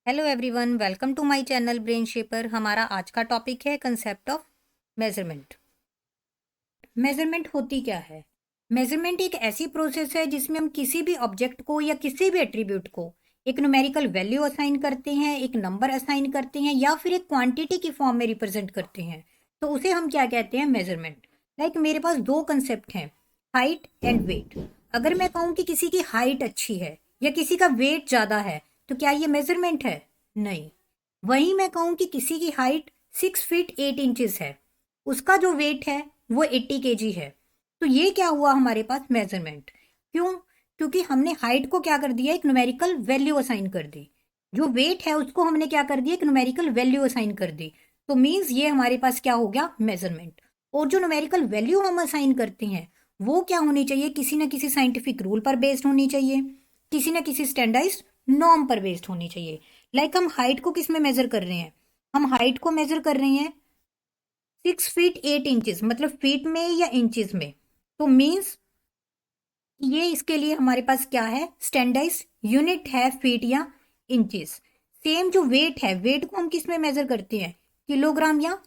Hello everyone, welcome to my channel brain shaper. हमारा आज का टॉपिक है कंसेप्ट ऑफ मेजरमेंट। मेजरमेंट होती क्या है? मेजरमेंट एक ऐसी प्रोसेस है जिसमें हम किसी भी ऑब्जेक्ट को या किसी भी एट्रीब्यूट को एक न्यूमेरिकल वैल्यू असाइन करते हैं, एक नंबर असाइन करते हैं या फिर एक क्वांटिटी की फॉर्म में रिप्रेजेंट करते हैं। तो उसे हम क्या कहते हैं? मेजरमेंट। लाइक मेरे पास दो कंसेप्ट हैं, हाइट एंड वेट। अगर मैं कहूँ कि किसी की हाइट अच्छी है या किसी का वेट ज़्यादा है, तो क्या ये मेजरमेंट है? नहीं। वहीं मैं कहूँ कि किसी की हाइट 6 फीट 8 इंचेस है, उसका जो वेट है वो 80 kg है, तो ये क्या हुआ हमारे पास? मेजरमेंट। क्यों? क्योंकि हमने हाइट को क्या कर दिया? एक न्यूमेरिकल वैल्यू असाइन कर दी। जो वेट है उसको हमने क्या कर दिया? एक न्यूमेरिकल वैल्यू असाइन कर दी। तो मीन्स ये हमारे पास क्या हो गया? मेजरमेंट। और जो न्यूमेरिकल वैल्यू हम असाइन करते हैं वो क्या होनी चाहिए? किसी ना किसी साइंटिफिक रूल पर बेस्ड होनी चाहिए, किसी ना किसी स्टैंडर्डाइज्ड नॉर्म पर बेस्ड होनी चाहिए। लाइक हम हाइट को किस में मेजर कर रहे हैं? हम हाइट को मेजर कर रहे हैं 6 फीट 8 इंचेस, मतलब फीट में या इंचेस में। तो मीन्स ये इसके लिए हमारे पास क्या है? स्टैंडर्डाइज यूनिट है, फीट या इंचेस। सेम जो वेट है, वेट को हम किस में मेजर करते हैं? किलोग्राम या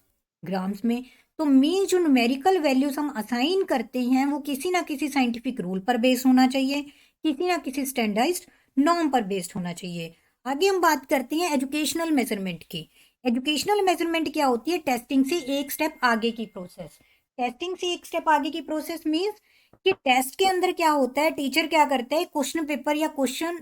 ग्राम्स में। तो मीन जो न्यूमेरिकल वैल्यूज हम असाइन करते हैं वो किसी ना किसी साइंटिफिक रूल पर बेस्ड होना चाहिए, किसी ना किसी स्टैंडर्डाइज्ड नॉर्म पर बेस्ड होना चाहिए। आगे हम बात करते हैं एजुकेशनल मेजरमेंट की। एजुकेशनल मेजरमेंट क्या होती है? टेस्टिंग से एक स्टेप आगे की प्रोसेस। टेस्टिंग से एक स्टेप आगे की प्रोसेस मीन्स कि टेस्ट के अंदर क्या होता है? टीचर क्या करता है? क्वेश्चन पेपर या question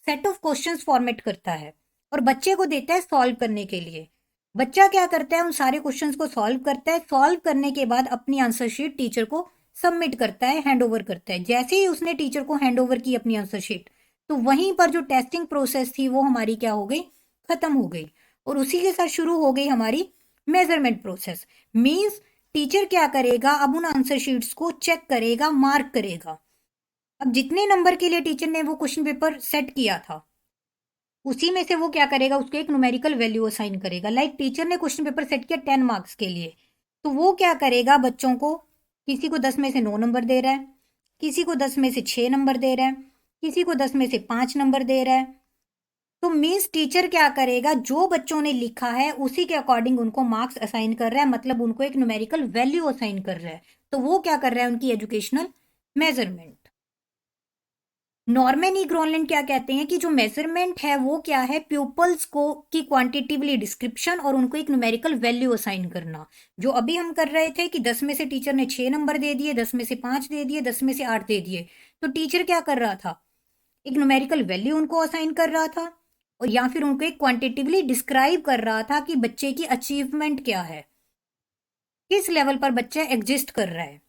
set of questions format करता है और बच्चे को देता है सॉल्व करने के लिए। बच्चा क्या करता है? उन सारे क्वेश्चंस को सॉल्व करता है। सॉल्व करने के बाद अपनी आंसर शीट टीचर को सबमिट करता है, हैंड ओवर करता है। जैसे ही उसने टीचर को हैंड ओवर की अपनी आंसर शीट, तो वहीं पर जो टेस्टिंग प्रोसेस थी वो हमारी क्या हो गई? खत्म हो गई। और उसी के साथ शुरू हो गई हमारी मेजरमेंट प्रोसेस। मीन्स टीचर क्या करेगा? अब उन आंसर शीट्स को चेक करेगा, मार्क करेगा। अब जितने नंबर के लिए टीचर ने वो क्वेश्चन पेपर सेट किया था, उसी में से वो क्या करेगा? उसको एक न्यूमेरिकल वैल्यू असाइन करेगा। लाइक टीचर ने क्वेश्चन पेपर सेट किया 10 मार्क्स के लिए, तो वो क्या करेगा? बच्चों को, किसी को 10 में से 9 नंबर दे रहा है, किसी को 10 में से 6 नंबर दे रहा है, किसी को 10 में से 5 नंबर दे रहा है। तो मीन्स टीचर क्या करेगा? जो बच्चों ने लिखा है उसी के अकॉर्डिंग उनको मार्क्स असाइन कर रहा है, मतलब उनको एक न्यूमेरिकल वैल्यू असाइन कर रहा है। तो वो क्या कर रहा है? उनकी एजुकेशनल मेजरमेंट। नॉर्मन ई ग्रोनलैंड क्या कहते हैं कि जो मेजरमेंट है वो क्या है? प्यूपल्स को की क्वांटिटिवली डिस्क्रिप्शन और उनको एक न्यूमेरिकल वैल्यू असाइन करना। जो अभी हम कर रहे थे कि 10 में से टीचर ने 6 नंबर दे दिए, 10 में से 5 दे दिए, 10 में से 8 दे दिए, तो टीचर क्या कर रहा था? एक न्यूमेरिकल वैल्यू उनको असाइन कर रहा था और या फिर उनको एक क्वांटिटिवली डिस्क्राइब कर रहा था कि बच्चे की अचीवमेंट क्या है, किस लेवल पर बच्चा एग्जिस्ट कर रहा है।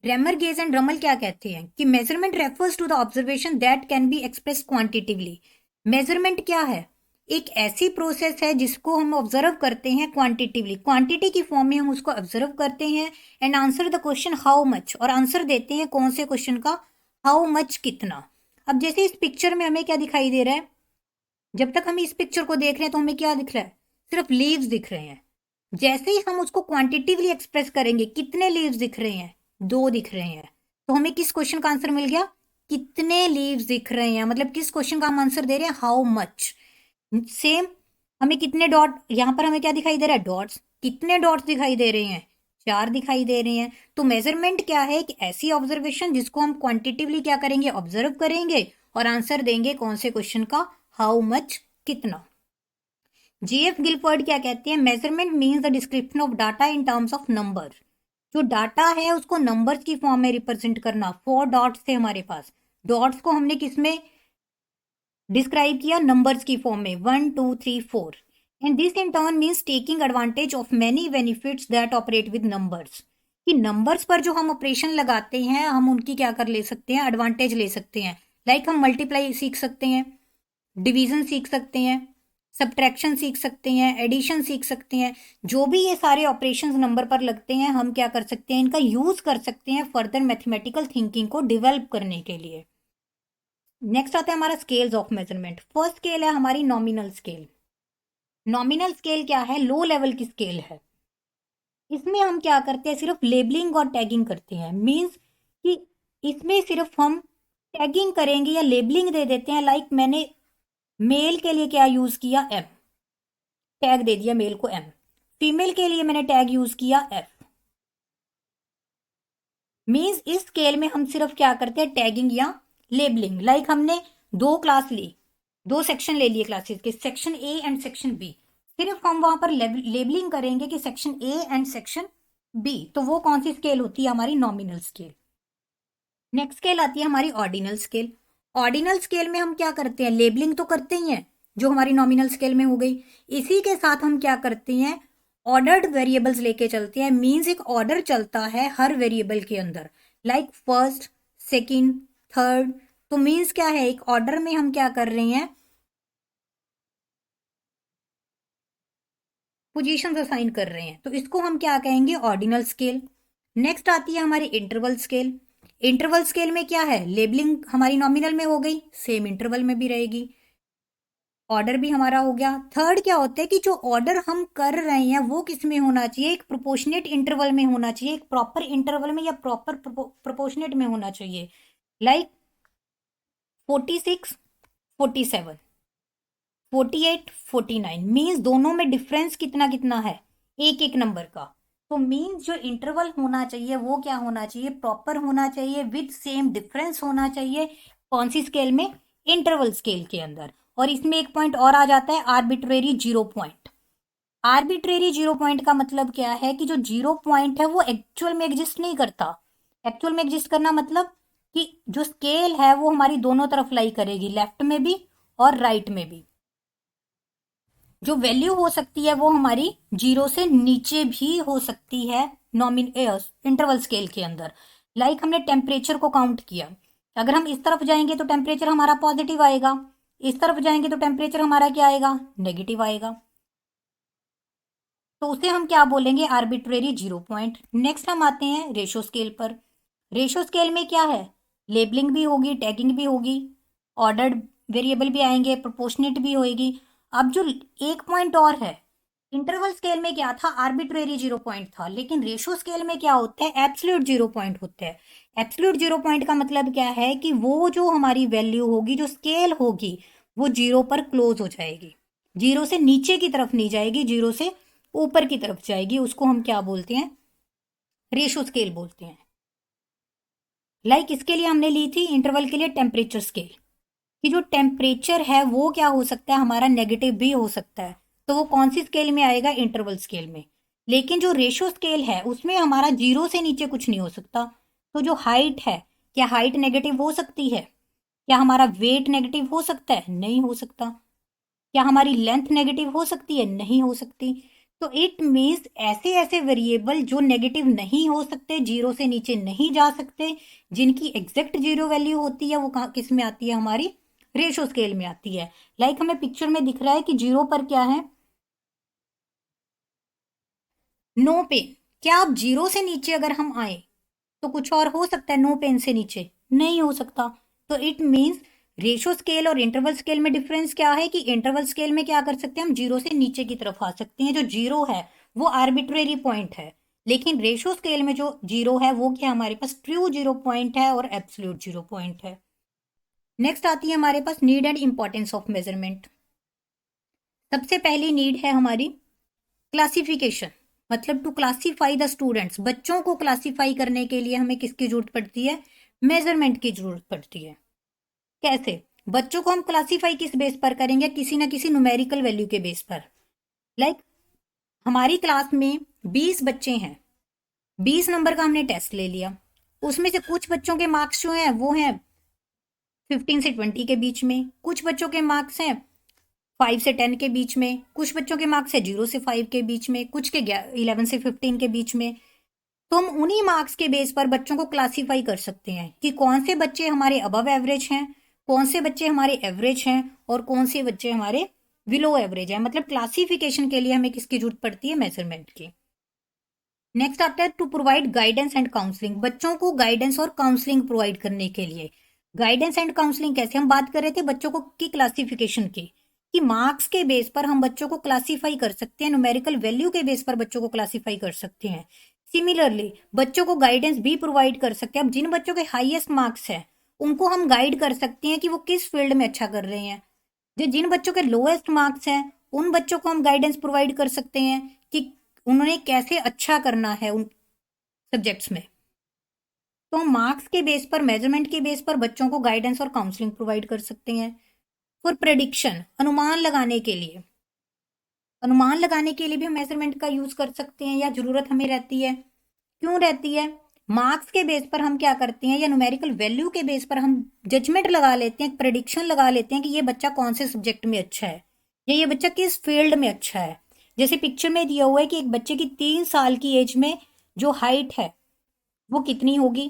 रेमर गेज एंड रमल क्या कहते हैं कि measurement refers to the observation that can be express quantitatively. Measurement क्या है? एक ऐसी प्रोसेस है जिसको हम ऑब्जर्व करते हैं क्वांटिटिवली, क्वांटिटी की फॉर्म में हम उसको ऑब्जर्व करते हैं and answer the question how much, और आंसर देते हैं कौन से क्वेश्चन का? हाउ मच, कितना। अब जैसे इस पिक्चर में हमें क्या दिखाई दे रहा है? जब तक हम इस पिक्चर को देख रहे हैं तो हमें क्या दिख रहा है? सिर्फ लीव्स दिख रहे हैं। जैसे ही हम उसको क्वांटिटिवली एक्सप्रेस करेंगे, कितने लीव्स दिख रहे हैं? 2 दिख रहे हैं। तो हमें किस क्वेश्चन का आंसर मिल गया? कितने लीव्स दिख रहे हैं, मतलब किस क्वेश्चन का हम आंसर दे रहे हैं? How much. सेम, हमें कितने डॉट, यहां पर हमें क्या दिखाई दे रहा है? डॉट्स। कितने डॉट्स दिखाई दे रहे हैं? 4 दिखाई दे रहे हैं। तो मेजरमेंट क्या है? कि ऐसी ऑब्जर्वेशन जिसको हम क्वांटिटिवली क्या करेंगे? ऑब्जर्व करेंगे और आंसर देंगे कौन से क्वेश्चन का? हाउ मच, कितना। जीएफ गिलफर्ड क्या कहते हैं? Measurement means the description of data in terms of number. जो डाटा है उसको नंबर्स की फॉर्म में रिप्रेजेंट करना। 4 डॉट्स थे हमारे पास, डॉट्स को हमने किस में डिस्क्राइब किया? नंबर्स की फॉर्म में, 1 2 3 4। And this in turn means taking advantage of many benefits that operate with numbers. कि नंबर्स पर जो हम ऑपरेशन लगाते हैं हम उनकी क्या कर ले सकते हैं? एडवांटेज ले सकते हैं। लाइक हम मल्टीप्लाई सीख सकते हैं, डिवीजन सीख सकते हैं, सब्ट्रैक्शन सीख सकते हैं, एडिशन सीख सकते हैं। जो भी ये सारे ऑपरेशंस नंबर पर लगते हैं हम क्या कर सकते हैं? इनका यूज कर सकते हैं फर्दर मैथमेटिकल थिंकिंग को डेवलप करने के लिए। नेक्स्ट आता है हमारा scales of measurement. First scale है हमारी नॉमिनल स्केल। नॉमिनल स्केल क्या है? लो लेवल की स्केल है। इसमें हम क्या करते हैं? सिर्फ लेबलिंग और टैगिंग करते हैं। मीन्स कि इसमें सिर्फ हम टैगिंग करेंगे या लेबलिंग दे देते हैं। लाइक मैंने मेल के लिए क्या यूज किया, एम, टैग दे दिया मेल को एम। फीमेल के लिए मैंने टैग यूज किया एफ। मीन्स इस स्केल में हम सिर्फ क्या करते हैं, टैगिंग या लेबलिंग। लाइक हमने दो क्लास ली, दो सेक्शन ले लिए क्लासेस के, section A and section B, सिर्फ हम वहां पर लेबलिंग करेंगे कि section A and section B, तो वो कौन सी स्केल होती है, हमारी नॉमिनल स्केल। नेक्स्ट स्केल आती है हमारी ऑर्डिनल स्केल। ऑर्डिनल स्केल में हम क्या करते हैं, लेबलिंग तो करते ही हैं जो हमारी नॉमिनल स्केल में हो गई, इसी के साथ हम क्या करते हैं, ऑर्डर्ड वेरिएबल्स लेके चलते हैं। मींस एक ऑर्डर चलता है हर वेरिएबल के अंदर, लाइक फर्स्ट, सेकंड, थर्ड। तो मींस क्या है, एक ऑर्डर में हम क्या कर रहे हैं, पोजीशंस असाइन कर रहे हैं, तो इसको हम क्या कहेंगे, ऑर्डिनल स्केल। नेक्स्ट आती है हमारी इंटरवल स्केल। इंटरवल स्केल में क्या है, लेबलिंग हमारी नॉमिनल में हो गई, सेम इंटरवल में भी रहेगी, ऑर्डर भी हमारा हो गया। थर्ड क्या होता है कि जो ऑर्डर हम कर रहे हैं वो किस में होना चाहिए, एक प्रोपोर्शनेट इंटरवल में होना चाहिए, एक प्रॉपर इंटरवल में या प्रॉपर प्रोपोर्शनेट में होना चाहिए। लाइक 46, 47, 48, 49, मीन्स दोनों में डिफरेंस कितना कितना है, एक एक नंबर का। तो मीन्स जो इंटरवल होना चाहिए वो क्या होना चाहिए, प्रॉपर होना चाहिए, विद सेम डिफरेंस होना चाहिए। कौन सी स्केल में, इंटरवल स्केल के अंदर। और इसमें एक पॉइंट और आ जाता है, arbitrary zero point. Arbitrary zero point का मतलब क्या है कि जो जीरो पॉइंट है वो एक्चुअल में एग्जिस्ट नहीं करता। एक्चुअल में एग्जिस्ट करना मतलब कि जो स्केल है वो हमारी दोनों तरफ लाई करेगी, लेफ्ट में भी और राइट में भी। जो वैल्यू हो सकती है वो हमारी जीरो से नीचे भी हो सकती है नॉमिन इंटरवल स्केल के अंदर। लाइक हमने टेम्परेचर को काउंट किया, अगर हम इस तरफ जाएंगे तो टेम्परेचर हमारा पॉजिटिव आएगा, इस तरफ जाएंगे तो टेम्परेचर हमारा क्या आएगा, नेगेटिव आएगा। तो उसे हम क्या बोलेंगे, आर्बिट्रेरी जीरो पॉइंट। नेक्स्ट हम आते हैं रेशो स्केल पर। रेशो स्केल में क्या है, लेबलिंग भी होगी, टैगिंग भी होगी, ऑर्डर्ड वेरिएबल भी आएंगे, प्रोपोर्शनेट भी होएगी। अब जो एक पॉइंट और है, इंटरवल स्केल में क्या था, आर्बिट्रेरी जीरो पॉइंट था, लेकिन रेशो स्केल में क्या होता है, एब्सोल्यूट जीरो पॉइंट होता है। एब्सोल्यूट जीरो पॉइंट का मतलब क्या है कि वो जो हमारी वैल्यू होगी, जो स्केल होगी, वो जीरो पर क्लोज हो जाएगी, जीरो से नीचे की तरफ नहीं जाएगी, जीरो से ऊपर की तरफ जाएगी। उसको हम क्या बोलते हैं, रेशो स्केल बोलते हैं। लाइक इसके लिए हमने ली थी इंटरवल के लिए टेम्परेचर स्केल, कि जो टेम्परेचर है वो क्या हो सकता है, हमारा नेगेटिव भी हो सकता है, तो वो कौन सी स्केल में आएगा, इंटरवल स्केल में। लेकिन जो रेशो स्केल है उसमें हमारा जीरो से नीचे कुछ नहीं हो सकता। तो जो हाइट है, क्या हाइट नेगेटिव हो सकती है, क्या हमारा वेट नेगेटिव हो सकता है, नहीं हो सकता। क्या हमारी लेंथ नेगेटिव हो सकती है, नहीं हो सकती। तो इट मीन्स ऐसे ऐसे वेरिएबल जो नेगेटिव नहीं हो सकते, जीरो से नीचे नहीं जा सकते, जिनकी एग्जैक्ट जीरो वैल्यू होती है, वो कहाँ किस में आती है, हमारी रेशो स्केल में आती है। लाइक हमें पिक्चर में दिख रहा है कि जीरो पर क्या है, नो पेन। क्या आप जीरो से नीचे अगर हम आए तो कुछ और हो सकता है, नो पेन से नीचे नहीं हो सकता। तो इट मीन्स रेशो स्केल और इंटरवल स्केल में डिफरेंस क्या है कि इंटरवल स्केल में क्या कर सकते हैं, हम जीरो से नीचे की तरफ आ सकते हैं, जो जीरो है वो आर्बिट्रेरी पॉइंट है। लेकिन रेशो स्केल में जो जीरो है वो क्या, हमारे पास ट्रू जीरो पॉइंट है और एब्सोल्यूट जीरो पॉइंट है। नेक्स्ट आती है हमारे पास need and importance of measurement. सबसे पहली नीड है हमारी क्लासिफिकेशन, मतलब टू क्लासीफाई द स्टूडेंट्स। बच्चों को क्लासीफाई करने के लिए हमें किसकी जरूरत पड़ती है, मेजरमेंट की जरूरत पड़ती है। कैसे, बच्चों को हम क्लासीफाई किस बेस पर करेंगे, किसी ना किसी न्यूमेरिकल वैल्यू के बेस पर। लाइक हमारी क्लास में 20 बच्चे हैं, 20 नंबर का हमने टेस्ट ले लिया, उसमें से कुछ बच्चों के मार्क्स जो हैं वो हैं 15 से 20 के बीच में, कुछ बच्चों के मार्क्स हैं 5 से 10 के बीच में, कुछ बच्चों के मार्क्स है 0 से 5 के बीच में, कुछ के 11 से 15 के बीच में। तो हम उन्हीं मार्क्स के बेस पर बच्चों को क्लासीफाई कर सकते हैं कि कौन से बच्चे हमारे अबव एवरेज हैं, कौन से बच्चे हमारे एवरेज हैं और कौन से बच्चे हमारे बिलो एवरेज हैं। मतलब क्लासिफिकेशन के लिए हमें किसकी जरूरत पड़ती है, मेजरमेंट की। नेक्स्ट आता है to provide guidance and counselling, बच्चों को गाइडेंस और काउंसलिंग प्रोवाइड करने के लिए। गाइडेंस एंड काउंसलिंग कैसे, हम बात कर रहे थे बच्चों को की क्लासिफिकेशन की, कि मार्क्स के बेस पर हम बच्चों को क्लासीफाई कर सकते हैं, न्यूमेरिकल वैल्यू के बेस पर बच्चों को क्लासीफाई कर सकते हैं। सिमिलरली बच्चों को गाइडेंस भी प्रोवाइड कर सकते हैं। अब जिन बच्चों के हाईएस्ट मार्क्स है उनको हम गाइड कर सकते हैं कि वो किस फील्ड में अच्छा कर रहे हैं। जो जिन बच्चों के लोएस्ट मार्क्स हैं उन बच्चों को हम गाइडेंस प्रोवाइड कर सकते हैं कि उन्होंने कैसे अच्छा करना है उन सब्जेक्ट्स में। तो हम मार्क्स के बेस पर, मेजरमेंट के बेस पर बच्चों को गाइडेंस और काउंसलिंग प्रोवाइड कर सकते हैं। फॉर प्रेडिक्शन, अनुमान लगाने के लिए, अनुमान लगाने के लिए भी हम मेजरमेंट का यूज कर सकते हैं या जरूरत हमें रहती है। क्यों रहती है? मार्क्स के बेस पर हम क्या करते हैं या न्यूमेरिकल वैल्यू के बेस पर हम जजमेंट लगा लेते हैं, प्रेडिक्शन लगा लेते हैं कि ये बच्चा कौन से सब्जेक्ट में अच्छा है या ये बच्चा किस फील्ड में अच्छा है। जैसे पिक्चर में दिया हुआ है कि एक बच्चे की 3 साल की एज में जो हाइट है वो कितनी होगी,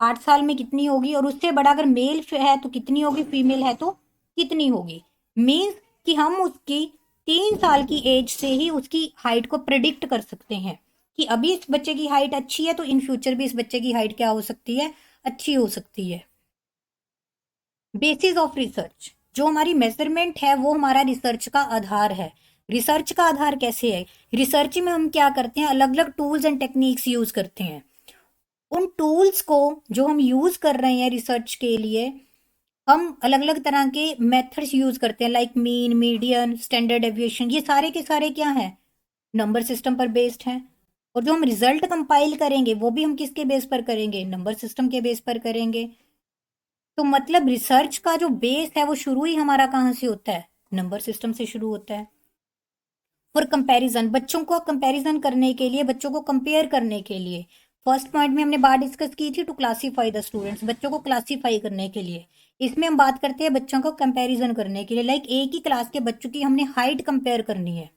8 साल में कितनी होगी, और उससे बड़ा अगर मेल है तो कितनी होगी, फीमेल है तो कितनी होगी। मीन्स कि हम उसकी 3 साल की एज से ही उसकी हाइट को प्रिडिक्ट कर सकते हैं कि अभी इस बच्चे की हाइट अच्छी है तो इन फ्यूचर भी इस बच्चे की हाइट क्या हो सकती है, अच्छी हो सकती है। बेसिस ऑफ रिसर्च, जो हमारी मेजरमेंट है वो हमारा रिसर्च का आधार है। रिसर्च का आधार कैसे है? रिसर्च में हम क्या करते हैं, अलग अलग टूल्स एंड टेक्निक्स यूज करते हैं। उन टूल्स को जो हम यूज कर रहे हैं रिसर्च के लिए, हम अलग अलग तरह के मेथड्स यूज करते हैं, like mean, median, standard deviation. ये सारे के सारे क्या हैं, नंबर सिस्टम पर बेस्ड हैं। और जो हम रिजल्ट कंपाइल करेंगे वो भी हम किसके बेस पर करेंगे, नंबर सिस्टम के बेस पर करेंगे। तो मतलब रिसर्च का जो बेस है वो शुरू ही हमारा कहाँ से होता है, नंबर सिस्टम से शुरू होता है। फॉर कंपैरिजन, बच्चों को कंपैरिजन करने के लिए, बच्चों को कंपेयर करने के लिए, फर्स्ट पॉइंट में हमने बात डिस्कस की थी टू क्लासीफाई द स्टूडेंट्स, बच्चों को क्लासीफाई करने के लिए। इसमें हम बात करते हैं बच्चों को कंपैरिजन करने के लिए, लाइक एक ही क्लास के बच्चों की हमने हाइट कंपेयर करनी है।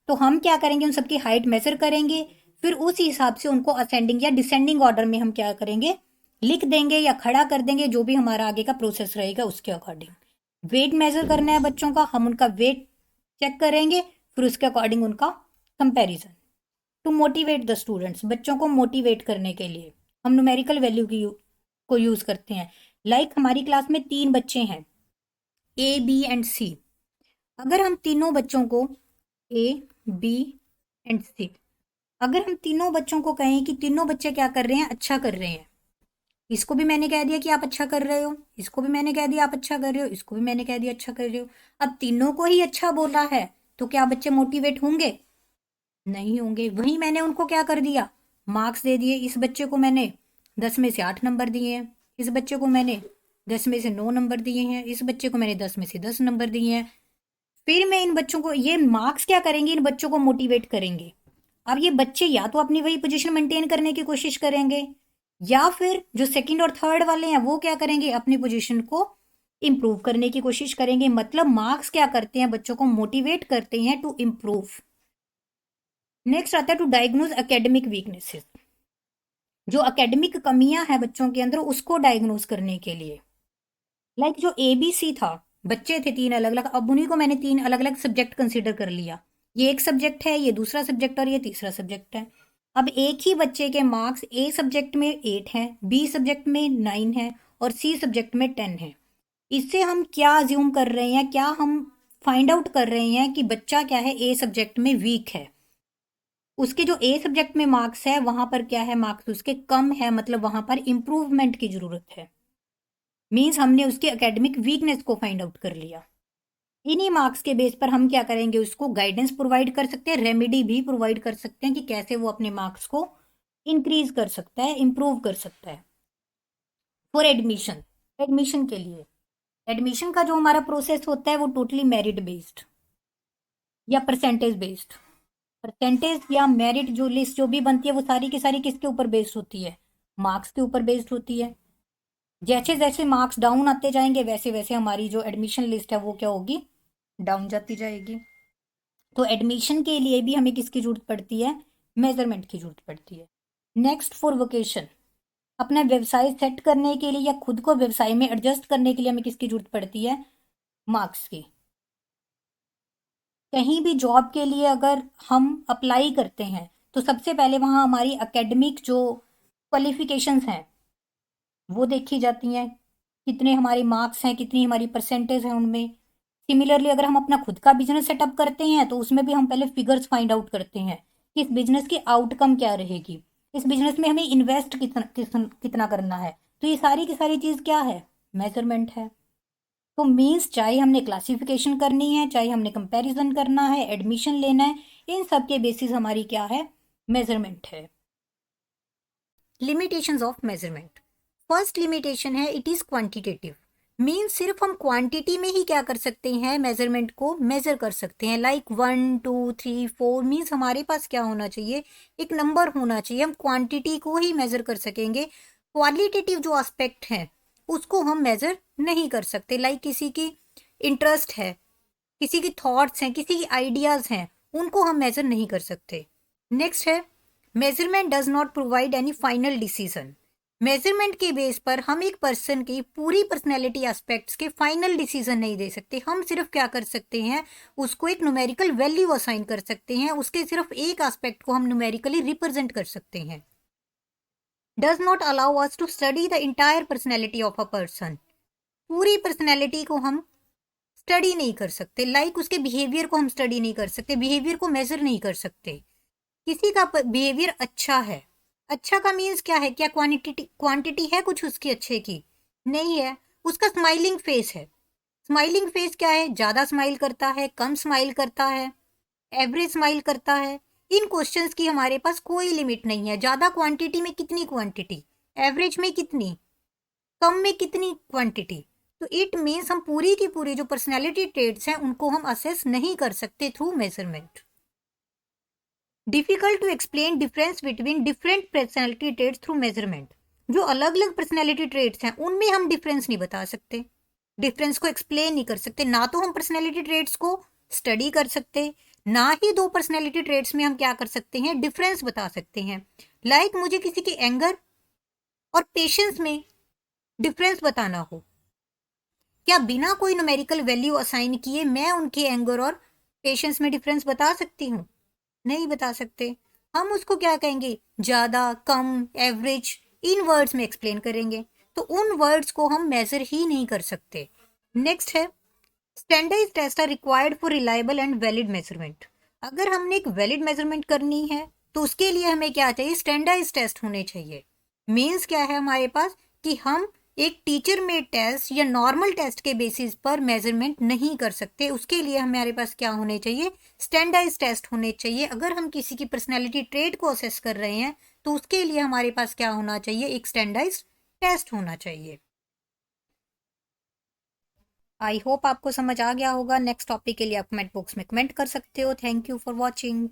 तो हम क्या करेंगे, उन सबकी हाइट मेजर करेंगे, फिर उस हिसाब से उनको असेंडिंग या डिसेंडिंग ऑर्डर में हम क्या करेंगे, लिख देंगे या खड़ा कर देंगे, जो भी हमारा आगे का प्रोसेस रहेगा उसके अकॉर्डिंग। वेट मेजर करना है बच्चों का, हम उनका वेट चेक करेंगे, फिर उसके अकॉर्डिंग उनका comparison. To motivate the students, बच्चों को मोटिवेट करने के लिए हम न्यूमेरिकल वैल्यू को यूज करते हैं। लाइक हमारी क्लास में 3 बच्चे हैं, ए, बी एंड सी। अगर हम तीनों बच्चों को, ए, बी एंड सी, अगर हम तीनों बच्चों को कहें कि तीनों बच्चे क्या कर रहे हैं, अच्छा कर रहे हैं, इसको भी मैंने कह दिया कि आप अच्छा कर रहे हो, इसको भी मैंने कह दिया आप अच्छा कर रहे हो, इसको भी मैंने कह दिया अच्छा कर रहे हो, अब तीनों को ही अच्छा बोला है, तो क्या बच्चे मोटिवेट होंगे? नहीं होंगे। वहीं मैंने उनको क्या कर दिया, मार्क्स दे दिए। इस बच्चे को मैंने 10 में से 8 नंबर दिए हैं, इस बच्चे को मैंने 10 में से 9 नंबर दिए हैं, इस बच्चे को मैंने 10 में से 10 नंबर दिए हैं। फिर मैं इन बच्चों को, ये मार्क्स क्या करेंगे, इन बच्चों को मोटिवेट करेंगे। अब ये बच्चे या तो अपनी वही पोजीशन मेंटेन करने की कोशिश करेंगे, या फिर जो सेकंड और थर्ड वाले हैं वो क्या करेंगे, अपनी पोजीशन को इंप्रूव करने की कोशिश करेंगे। मतलब मार्क्स क्या करते हैं, बच्चों को मोटिवेट करते हैं टू इम्प्रूव। नेक्स्ट आता है टू डायग्नोज एकेडमिक वीकनेसेस, जो एकेडमिक कमियां हैं बच्चों के अंदर उसको डायग्नोज करने के लिए। लाइक जो ABC था, बच्चे थे 3 अलग अलग, अब उन्हीं को मैंने 3 अलग अलग सब्जेक्ट कंसिडर कर लिया। ये एक सब्जेक्ट है, ये दूसरा सब्जेक्ट और ये तीसरा सब्जेक्ट है। अब एक ही बच्चे के मार्क्स A सब्जेक्ट में 8 हैं, B सब्जेक्ट में 9 है और C सब्जेक्ट में 10 है। इससे हम क्या अज्यूम कर रहे हैं, क्या हम फाइंड आउट कर रहे हैं कि बच्चा क्या है, A सब्जेक्ट में वीक है। उसके जो A सब्जेक्ट में मार्क्स है वहां पर क्या है, मार्क्स उसके कम है, मतलब वहां पर इंप्रूवमेंट की जरूरत है। मीन्स हमने उसके एकेडमिक वीकनेस को फाइंड आउट कर लिया। इन्हीं मार्क्स के बेस पर हम क्या करेंगे, उसको गाइडेंस प्रोवाइड कर सकते हैं, रेमेडी भी प्रोवाइड कर सकते हैं कि कैसे वो अपने मार्क्स को इंक्रीज कर सकता है, इंप्रूव कर सकता है। फॉर एडमिशन, एडमिशन के लिए, एडमिशन का जो हमारा प्रोसेस होता है वो टोटली मेरिट बेस्ड या परसेंटेज बेस्ड। परसेंटेज या मेरिट जो लिस्ट जो भी बनती है वो सारी की सारी किसके ऊपर बेस्ड होती है, मार्क्स के ऊपर बेस्ड होती है। जैसे जैसे मार्क्स डाउन आते जाएंगे वैसे वैसे हमारी जो एडमिशन लिस्ट है वो क्या होगी, डाउन जाती जाएगी। तो एडमिशन के लिए भी हमें किसकी जरूरत पड़ती है, मेजरमेंट की जरूरत पड़ती है। नेक्स्ट फॉर वोकेशन, अपना व्यवसाय सेट करने के लिए या खुद को व्यवसाय में एडजस्ट करने के लिए हमें किसकी जरूरत पड़ती है, मार्क्स की। कहीं भी जॉब के लिए अगर हम अप्लाई करते हैं तो सबसे पहले वहाँ हमारी एकेडमिक जो क्वालिफिकेशंस हैं वो देखी जाती हैं, कितने हमारे मार्क्स हैं, कितनी हमारी परसेंटेज है उनमें। सिमिलरली अगर हम अपना खुद का बिजनेस सेटअप करते हैं तो उसमें भी हम पहले फिगर्स फाइंड आउट करते हैं कि इस बिजनेस की आउटकम क्या रहेगी, इस बिजनेस में हमें इन्वेस्ट कितना कितना करना है। तो ये सारी की सारी चीज़ क्या है, मेजरमेंट है। तो मीन्स चाहे हमने क्लासिफिकेशन करनी है, चाहे हमने कंपैरिजन करना है, एडमिशन लेना है, इन सब के बेसिस हमारी क्या है, मेजरमेंट है। Limitations of measurement. First limitation है इट इज क्वांटिटेटिव। मीन्स सिर्फ हम क्वांटिटी में ही क्या कर सकते हैं, मेजरमेंट को मेजर कर सकते हैं। लाइक 1 2 3 4 मीन्स हमारे पास क्या होना चाहिए, एक नंबर होना चाहिए, हम क्वांटिटी को ही मेजर कर सकेंगे। क्वालिटेटिव जो एस्पेक्ट है उसको हम मेजर नहीं कर सकते। लाइक किसी की इंटरेस्ट है, किसी की थॉट्स हैं, किसी की आइडियाज हैं, उनको हम मेजर नहीं कर सकते। नेक्स्ट है measurement does not provide any final decision. Measurement के बेस पर हम एक पर्सन की पूरी पर्सनैलिटी एस्पेक्ट्स के फाइनल डिसीजन नहीं दे सकते। हम सिर्फ क्या कर सकते हैं, उसको एक न्यूमेरिकल वैल्यू असाइन कर सकते हैं, उसके सिर्फ एक एस्पेक्ट को हम न्यूमेरिकली रिप्रेजेंट कर सकते हैं। Does not allow us to study the entire personality of a person. पूरी पर्सनैलिटी को हम स्टडी नहीं कर सकते। लाइक उसके बिहेवियर को हम स्टडी नहीं कर सकते, बिहेवियर को मेजर नहीं कर सकते। किसी का बिहेवियर अच्छा है, अच्छा का मीन्स क्या है, क्या क्वांटिटी क्वांटिटी है कुछ उसकी अच्छे की, नहीं है। उसका स्माइलिंग फेस है, स्माइलिंग फेस क्या है, ज्यादा स्माइल करता है, कम स्माइल करता है, एवरेज स्माइल करता है। इन क्वेश्चंस की हमारे पास कोई लिमिट नहीं है। ज्यादा क्वांटिटी में कितनी क्वांटिटी, एवरेज में कितनी, कम में कितनी क्वांटिटी। तो इट मीन्स हम पूरी की पूरी जो पर्सनैलिटी ट्रेट्स हैं उनको हम असेस नहीं कर सकते through measurement. Difficult to explain difference between different personality traits through measurement. जो अलग अलग पर्सनैलिटी ट्रेट्स हैं उनमें हम डिफरेंस नहीं बता सकते, डिफरेंस को एक्सप्लेन नहीं कर सकते। ना तो हम पर्सनैलिटी ट्रेट्स को स्टडी कर सकते, ना ही दो पर्सनैलिटी ट्रेट्स में हम क्या कर सकते हैं, डिफरेंस बता सकते हैं। लाइक मुझे किसी के एंगर और पेशेंस में डिफरेंस बताना हो, क्या बिना कोई न्यूमेरिकल वैल्यू असाइन किए मैं उनके एंगर और पेशेंस में डिफरेंस बता सकती हूँ? नहीं बता सकते। हम उसको क्या कहेंगे, ज्यादा, कम, एवरेज, इन वर्ड्स में एक्सप्लेन करेंगे। तो उन वर्ड्स को हम मेजर ही नहीं कर सकते। नेक्स्ट है standardised test are required for reliable and valid measurement. अगर हमने एक वैलिड मेजरमेंट करनी है तो उसके लिए हमें क्या चाहिए, स्टैंडर्डाइज्ड टेस्ट होने चाहिए। मीन्स क्या है हमारे पास कि हम एक टीचर मेड टेस्ट या नॉर्मल टेस्ट के बेसिस पर मेजरमेंट नहीं कर सकते। उसके लिए हमारे पास क्या होने चाहिए, स्टैंडर्डाइज्ड टेस्ट होने चाहिए। अगर हम किसी की पर्सनैलिटी ट्रेट को असेस कर रहे हैं तो उसके लिए हमारे पास क्या होना चाहिए, एक स्टैंडर्डाइज्ड टेस्ट होना चाहिए। आई होप आपको समझ आ गया होगा। नेक्स्ट टॉपिक के लिए आप कमेंट बॉक्स में कमेंट कर सकते हो। Thank you for watching.